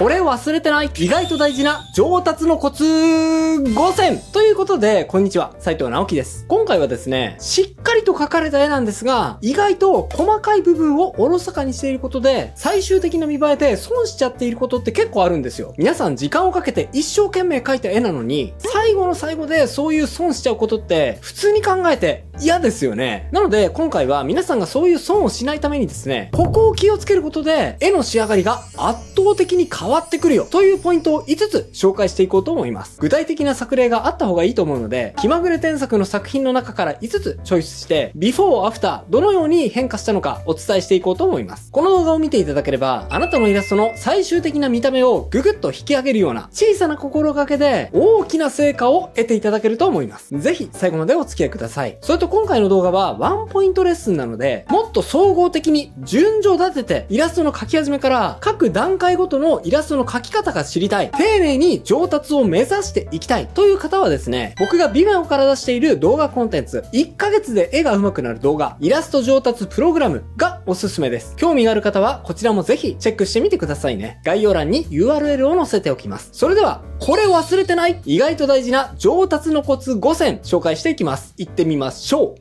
これ忘れてない意外と大事な上達のコツ5選ということで、こんにちは、斉藤直樹です。今回はですね、しっかりと描かれた絵なんですが、意外と細かい部分をおろそかにしていることで、最終的な見栄えで損しちゃっていることって結構あるんですよ。皆さん時間をかけて一生懸命描いた絵なのに、最後の最後でそういう損しちゃうことって普通に考えて嫌ですよね。なので今回は皆さんがそういう損をしないためにですね、ここを気をつけることで絵の仕上がりが圧倒的に変わってくるよというポイントを5つ紹介していこうと思います。具体的な作例があった方がいいと思うので、気まぐれ添削の作品の中から5つチョイスして、ビフォーアフターどのように変化したのかお伝えしていこうと思います。この動画を見ていただければ、あなたのイラストの最終的な見た目をぐぐっと引き上げるような小さな心がけで大きな成果を得ていただけると思います。ぜひ最後までお付き合いください。それと今回の動画はワンポイントレッスンなので、もっと総合的に順序立ててイラストの描き始めから各段階ごとのイラストの描き方が知りたい、丁寧に上達を目指していきたいという方はですね、僕がVimeoから出している動画コンテンツ、1ヶ月で絵が上手くなる動画、イラスト上達プログラムがおすすめです。興味がある方はこちらもぜひチェックしてみてくださいね。概要欄に URL を載せておきます。それでは、これ忘れてない意外と大事な上達のコツ5選紹介していきます。いってみましょう。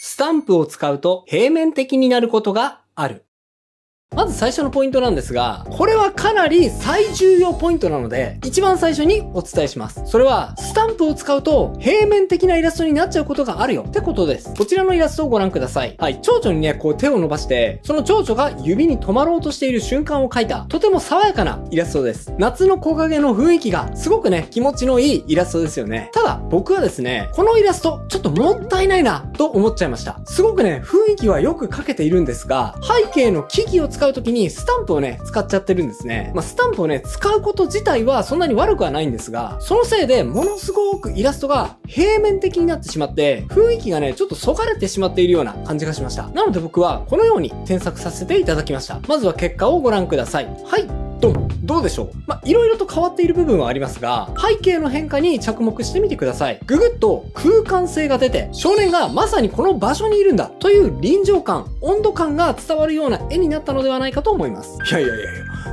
スタンプを使うと平面的になることがある。まず最初のポイントなんですが、これはかなり最重要ポイントなので、一番最初にお伝えします。それは、スタンプを使うと平面的なイラストになっちゃうことがあるよってことです。こちらのイラストをご覧ください。はい、蝶々にね、こう手を伸ばして、その蝶々が指に止まろうとしている瞬間を描いた、とても爽やかなイラストです。夏の木陰の雰囲気がすごくね、気持ちのいいイラストですよね。ただ、僕はですね、このイラスト、ちょっともったいないな、と思っちゃいました。すごくね、雰囲気はよく描けているんですが、背景の木々を使うときにスタンプをね、使っちゃってるんですね。スタンプをね、使うこと自体はそんなに悪くはないんですが、そのせいでものすごくイラストが平面的になってしまって、雰囲気がね、ちょっとそがれてしまっているような感じがしました。なので僕はこのように添削させていただきました。まずは結果をご覧ください。はい。どうでしょう？いろいろと変わっている部分はありますが、背景の変化に着目してみてください。ぐぐっと空間性が出て、少年がまさにこの場所にいるんだという臨場感、温度感が伝わるような絵になったのではないかと思います。いや、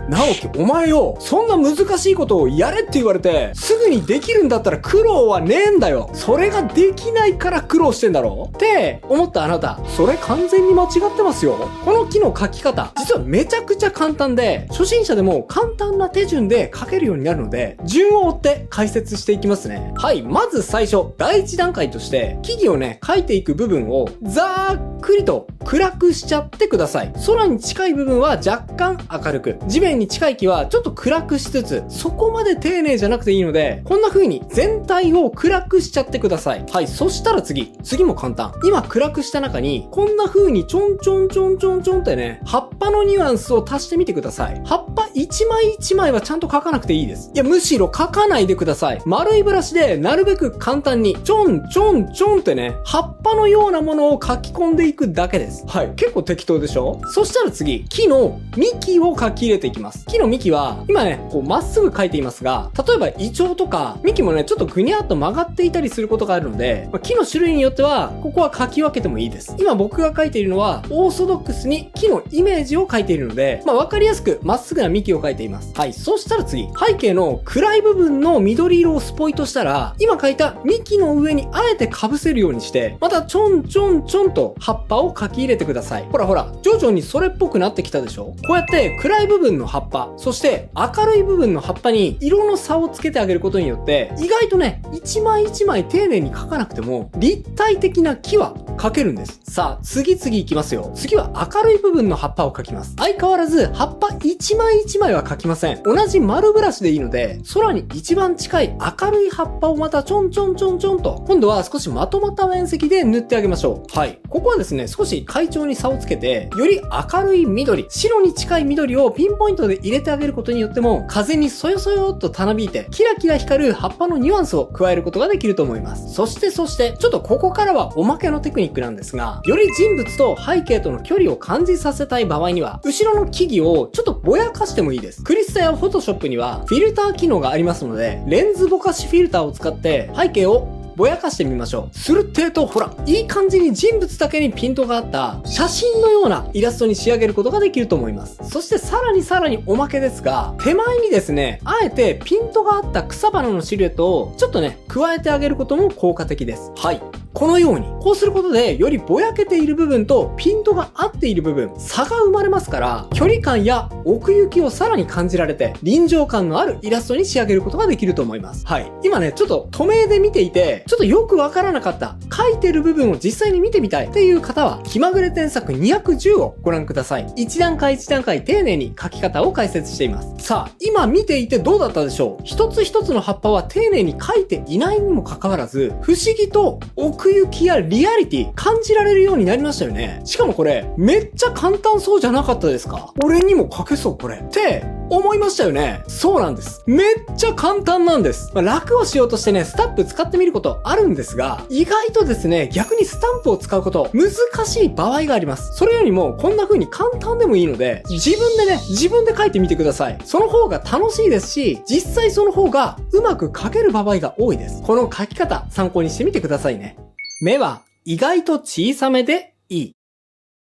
直樹、お前よ、そんな難しいことをやれって言われて、すぐにできるんだったら苦労はねえんだよ。それができないから苦労してんだろって思ったあなた、それ完全に間違ってますよ。この木の描き方、実はめちゃくちゃ簡単で、初心者でも簡単な手順で描けるようになるので、順を追って解説していきますね。はい、まず最初、第一段階として、木々をね、描いていく部分を、ざーっくりと暗くしちゃってください。空に近い部分は若干明るく、地面に近い木はちょっと暗くしつつ、そこまで丁寧じゃなくていいので、こんな風に全体を暗くしちゃってください。はい、そしたら次も簡単。今暗くした中に、こんな風にちょんちょんちょんちょんちょんってね、葉っぱのニュアンスを足してみてください。葉っぱ一枚一枚はちゃんと描かなくていいです。いや、むしろ描かないでください。丸いブラシでなるべく簡単に、ちょんちょんちょんってね、葉っぱのようなものを描き込んでいくだけです。はい、結構適当でしょ？そしたら次、木の幹を描き入れていきます。木の幹は、今ね、こうまっすぐ描いていますが、例えばイチョウとか、幹もね、ちょっとぐにゃっと曲がっていたりすることがあるので、木の種類によっては、ここは描き分けてもいいです。今僕が描いているのは、オーソドックスに木のイメージを描いているので、わかりやすくまっすぐな幹を描いています。はい、そしたら次、背景の暗い部分の緑色をスポイトしたら、今描いた幹の上にあえて被せるようにして、またちょんちょんちょんと葉っぱを描き入れてください。ほら、徐々にそれっぽくなってきたでしょ？こうやって暗い部分の葉っぱ、そして明るい部分の葉っぱに色の差をつけてあげることによって、意外とね、一枚一枚丁寧に描かなくても、立体的な木は描けるんです。さあ、次いきますよ。次は明るい部分の葉っぱを描きます。相変わらず、葉っぱ一枚一枚は描きません。同じ丸ブラシでいいので、空に一番近い明るい葉っぱをまたちょんちょんちょんちょんと、今度は少しまとまった面積で塗ってあげましょう。はい。ここはですね、少し階調に差をつけて、より明るい緑、白に近い緑をピンポイントで入れてあげることによっても、風にそよそよっとたなびいて、キラキラ光る葉っぱのニュアンスを加えることができると思います。そして、ちょっとここからはおまけのテクニックなんですが、より人物と背景との距離を感じさせたい場合には、後ろの木々をちょっとぼやかしてもいいです。クリスタやフォトショップにはフィルター機能がありますので、レンズぼかしフィルターを使って背景をぼやかしてみましょう。するってと、ほら、いい感じに人物だけにピントがあった写真のようなイラストに仕上げることができると思います。そしてさらにおまけですが、手前にですね、あえてピントがあった草花のシルエットをちょっとね、加えてあげることも効果的です。はい。このように、こうすることで、よりぼやけている部分とピントが合っている部分、差が生まれますから、距離感や奥行きをさらに感じられて、臨場感のあるイラストに仕上げることができると思います。はい。今ね、ちょっと透明で見ていて、ちょっとよくわからなかった、書いてる部分を実際に見てみたいっていう方は、気まぐれ添削210をご覧ください。一段階一段階丁寧に書き方を解説しています。さあ、今見ていてどうだったでしょう？一つ一つの葉っぱは丁寧に書いていないにもかかわらず、不思議と奥行きやリアリティ感じられるようになりましたよね。しかもこれ、めっちゃ簡単そうじゃなかったですか？俺にも書けそうこれ。って思いましたよね。そうなんです。めっちゃ簡単なんです。楽をしようとしてね、スタンプ使ってみることあるんですが、意外とですね、逆にスタンプを使うこと難しい場合があります。それよりもこんな風に簡単でもいいので、自分で書いてみてください。その方が楽しいですし、実際その方がうまく書ける場合が多いです。この書き方参考にしてみてくださいね。目は意外と小さめでいい。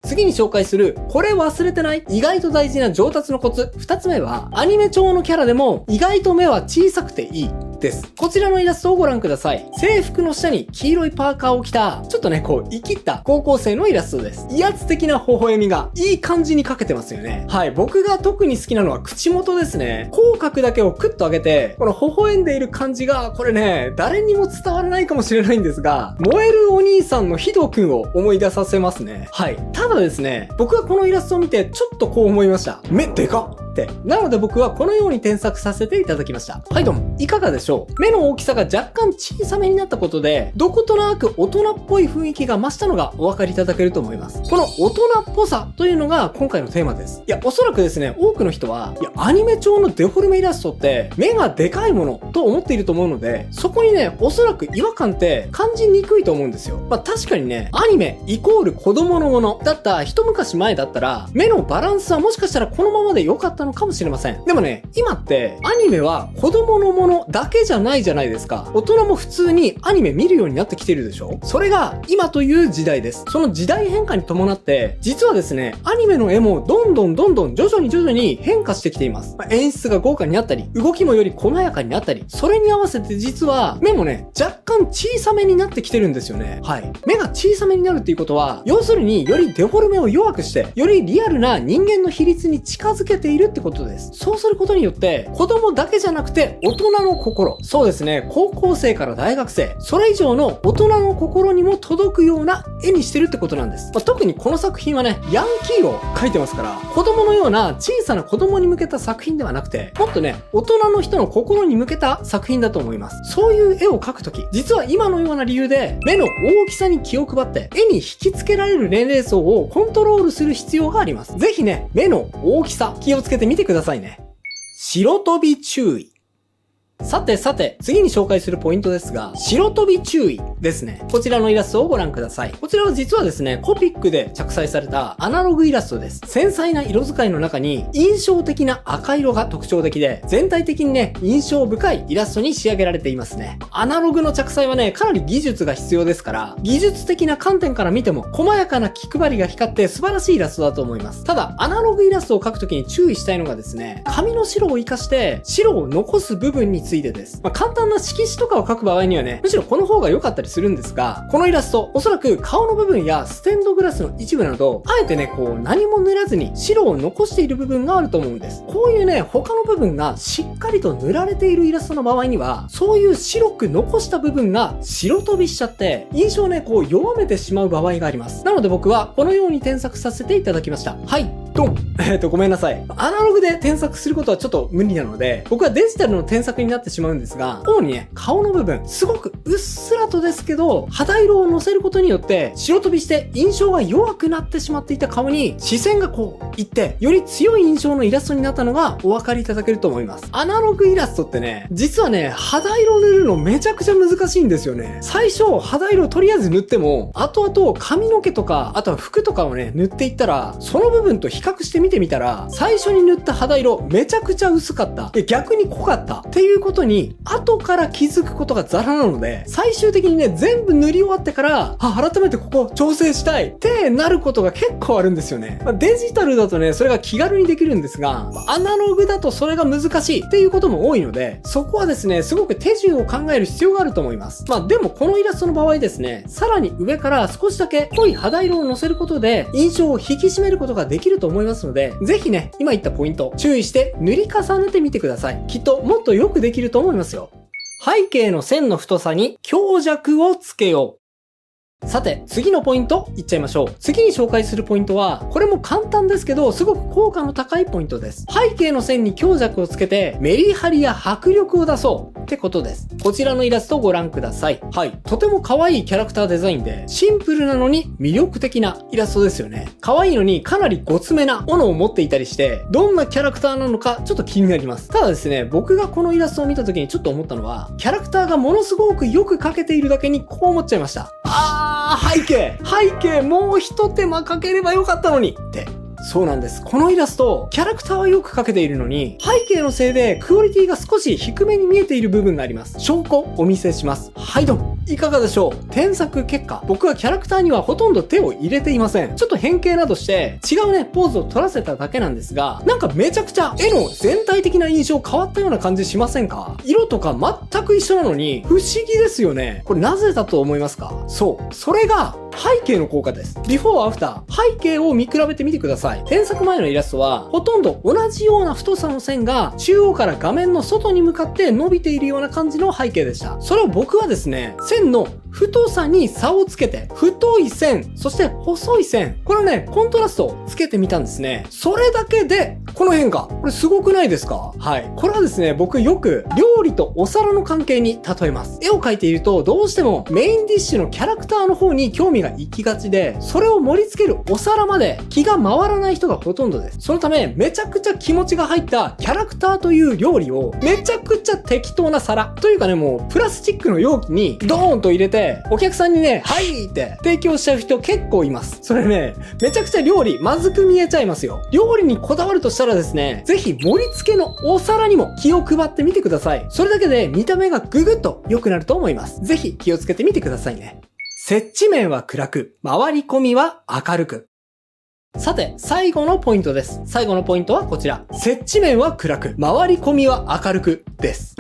次に紹介する、これ忘れてない意外と大事な上達のコツ。二つ目は、アニメ調のキャラでも意外と目は小さくていい。です。こちらのイラストをご覧ください。制服の下に黄色いパーカーを着た、ちょっとね、こう、生きった高校生のイラストです。威圧的な微笑みがいい感じに描けてますよね。はい。僕が特に好きなのは口元ですね。口角だけをクッと上げて、この微笑んでいる感じが、これね、誰にも伝わらないかもしれないんですが、燃えるお兄さんのヒドくんを思い出させますね。はい。ただですね、僕はこのイラストを見てちょっとこう思いました。目でかっって。なので僕はこのように添削させていただきました。はいどうも、いかがでしょう？目の大きさが若干小さめになったことで、どことなく大人っぽい雰囲気が増したのがお分かりいただけると思います。この大人っぽさというのが今回のテーマです。いや、おそらくですね、多くの人は、いや、アニメ調のデフォルメイラストって目がでかいものと思っていると思うので、そこにね、おそらく違和感って感じにくいと思うんですよ。まあ確かにね、アニメイコール子供のものだった一昔前だったら、目のバランスはもしかしたらこのままで良かったのかもしれません。でもね、今ってアニメは子供のものだけじゃないじゃないですか。大人も普通にアニメ見るようになってきてるでしょ？それが今という時代です。その時代変化に伴って、実はですね、アニメの絵もどんどん徐々に変化してきています。演出が豪華になったり、動きもより細やかになったり、それに合わせて実は目もね、若干小さめになってきてるんですよね。はい。目が小さめになるっていうことは、要するによりデフォルメを弱くして、よりリアルな人間の比率に近づけているってことです。そうすることによって、子供だけじゃなくて大人の心、そうですね、高校生から大学生、それ以上の大人の心にも届くような絵にしてるってことなんです。特にこの作品はね、ヤンキーを描いてますから、子供のような小さな子供に向けた作品ではなくて、もっとね、大人の人の心に向けた作品だと思います。そういう絵を描くとき、実は今のような理由で、目の大きさに気を配って、絵に引き付けられる年齢層をコントロールする必要があります。ぜひね、目の大きさ、気をつけてみてくださいね。白飛び注意。さて、次に紹介するポイントですが、白飛び注意ですね。こちらのイラストをご覧ください。こちらは実はですね、コピックで着彩されたアナログイラストです。繊細な色使いの中に印象的な赤色が特徴的で、全体的にね、印象深いイラストに仕上げられていますね。アナログの着彩はね、かなり技術が必要ですから、技術的な観点から見ても、細やかな気配りが光って素晴らしいイラストだと思います。ただ、アナログイラストを描くときに注意したいのがですね、紙の白を活かして、白を残す部分についてです。簡単な色紙とかを描く場合にはね、むしろこの方が良かったりするんですが、このイラスト、おそらく顔の部分やステンドグラスの一部など、あえてね、こう何も塗らずに白を残している部分があると思うんです。こういうね、他の部分がしっかりと塗られているイラストの場合には、そういう白く残した部分が白飛びしちゃって、印象をね、こう弱めてしまう場合があります。なので僕はこのように添削させていただきました。はい。ドンごめんなさい。アナログで添削することはちょっと無理なので、僕はデジタルの添削になってしまうんですが、主にね、顔の部分、すごくうっすらとですけど、肌色を乗せることによって、白飛びして印象が弱くなってしまっていた顔に、視線がこう、いって、より強い印象のイラストになったのがお分かりいただけると思います。アナログイラストってね、実はね、肌色塗るのめちゃくちゃ難しいんですよね。最初、肌色とりあえず塗っても、後々髪の毛とか、あとは服とかをね、塗っていったら、その部分と比較して見てみたら、最初に塗った肌色めちゃくちゃ薄かった。逆に濃かった。っていうことに、後から気づくことがザラなので、最終的にね、全部塗り終わってから、改めてここ調整したいってなることが結構あるんですよね。デジタルだとね、それが気軽にできるんですが、アナログだとそれが難しいっていうことも多いので、そこはですね、すごく手順を考える必要があると思います。でもこのイラストの場合ですね、さらに上から少しだけ濃い肌色を乗せることで、印象を引き締めることができると思いますので、ぜひね、今言ったポイント、注意して塗り重ねてみてください。きっともっとよくできると思いますよ。背景の線の太さに強弱をつけよう。さて、次のポイントいっちゃいましょう。次に紹介するポイントは、これも簡単ですけど、すごく効果の高いポイントです。背景の線に強弱をつけて、メリハリや迫力を出そうってことです。こちらのイラストをご覧ください。はい。とても可愛いキャラクターデザインで、シンプルなのに魅力的なイラストですよね。可愛いのにかなりごつめな斧を持っていたりして、どんなキャラクターなのかちょっと気になります。ただですね、僕がこのイラストを見た時にちょっと思ったのは、キャラクターがものすごくよく描けているだけにこう思っちゃいました。背景もう一手間かければよかったのにって。そうなんです。このイラスト、キャラクターはよく描けているのに、背景のせいでクオリティが少し低めに見えている部分があります。証拠お見せします。はいどん。いかがでしょう？添削結果。僕はキャラクターにはほとんど手を入れていません。ちょっと変形などして違うね、ポーズを取らせただけなんですが、なんかめちゃくちゃ絵の全体的な印象変わったような感じしませんか？色とか全く一緒なのに不思議ですよね。これなぜだと思いますか？そう。それが背景の効果です。ビフォーアフター、背景を見比べてみてください。添削前のイラストは、ほとんど同じような太さの線が中央から画面の外に向かって伸びているような感じの背景でした。それを僕はですね、線の太さに差をつけて、太い線、そして細い線、これね、コントラストをつけてみたんですね。それだけで、この変化。これすごくないですか？はい。これはですね、僕よく料理とお皿の関係に例えます。絵を描いていると、どうしてもメインディッシュのキャラクターの方に興味が行きがちで、それを盛り付けるお皿まで気が回らない人がほとんどです。そのため、めちゃくちゃ気持ちが入ったキャラクターという料理を、めちゃくちゃ適当な皿というかね、もうプラスチックの容器にドーンと入れて、お客さんにね、はいって提供しちゃう人結構います。それね、めちゃくちゃ料理まずく見えちゃいますよ。料理にこだわるとしたらですね、ぜひ盛り付けのお皿にも気を配ってみてください。それだけで見た目がぐぐっと良くなると思います。ぜひ気をつけてみてくださいね。接地面は暗く、回り込みは明るく。さて、最後のポイントです。最後のポイントはこちら。接地面は暗く、回り込みは明るくです。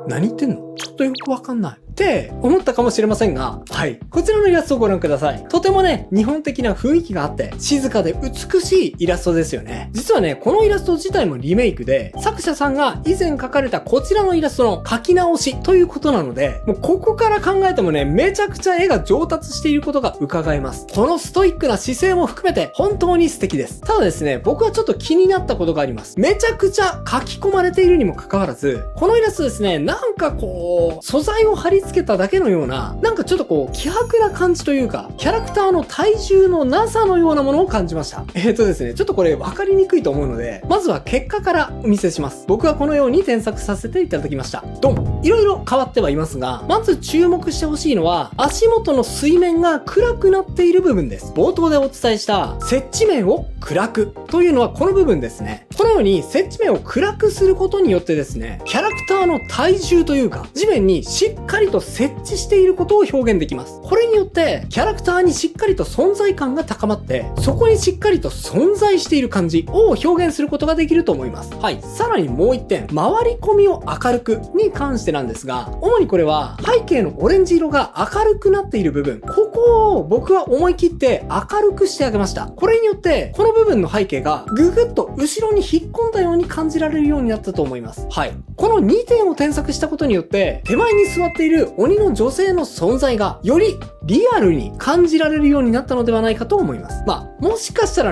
何言ってんの？ちょっとよくわかんない。って思ったかもしれませんが、はい。こちらのイラストをご覧ください。とてもね、日本的な雰囲気があって、静かで美しいイラストですよね。実はね、このイラスト自体もリメイクで、作者さんが以前描かれたこちらのイラストの描き直しということなので、もうここから考えてもね、めちゃくちゃ絵が上達していることが伺えます。このストイックな姿勢も含めて、本当に素敵です。ただですね、僕はちょっと気になったことがあります。めちゃくちゃ書き込まれているにもかかわらず、このイラストですね、なんかこう、素材を貼り付けただけのような、なんかちょっとこう、希薄な感じというか、キャラクターの体重のなさのようなものを感じました。ですね、ちょっとこれ分かりにくいと思うので、まずは結果からお見せします。僕はこのように添削させていただきました。ドン！いろいろ変わってはいますが、まず注目してほしいのは、足元の水面が暗くなっている部分です。冒頭でお伝えした、接地面を暗くというのはこの部分ですね。このように接地面を暗くすることによってですね、キャラクターの体重というか、地面にしっかりと接地していることを表現できます。これによって、キャラクターにしっかりと存在感が高まって、そこにしっかりと存在している感じを表現することができると思います。はい。さらにもう一点、回り込みを明るくに関してなんですが、主にこれは背景のオレンジ色が明るくなっている部分、ここを僕は思い切って明るくしてあげました。これによって、この部分の背景がぐぐっと後ろに引っ込んだように感じられるようになったと思います。はい。この2点を添削したことによって、手前に座っている鬼の女性の存在がよりリアルに感じられるようになったのではないかと思います。もしかした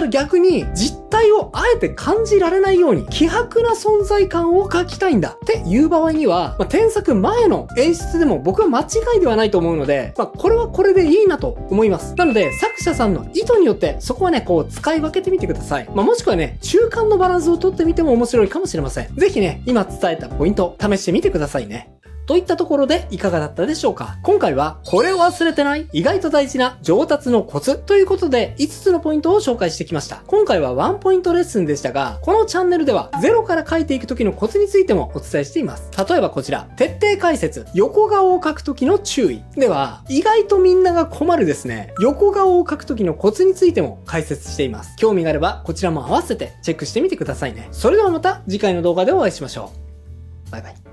ら逆に実体をあえて感じられないように希薄な存在感を描きたいんだっていう場合には、添削前の演出でも僕は間違いではないと思うので、これはこれでいいなと思います。なので作者さんの意図によってそこはね、こう使い分けてみてください。もしくはね、中間のバランスをとってみても面白いかもしれません。ぜひね、今伝えたポイント試してみてくださいね。といったところでいかがだったでしょうか。今回はこれを忘れてない意外と大事な上達のコツということで5つのポイントを紹介してきました。今回はワンポイントレッスンでしたが、このチャンネルではゼロから書いていく時のコツについてもお伝えしています。例えばこちら、徹底解説、横顔を書く時の注意では、意外とみんなが困るですね、横顔を書く時のコツについても解説しています。興味があればこちらも合わせてチェックしてみてくださいね。それではまた次回の動画でお会いしましょう。バイバイ。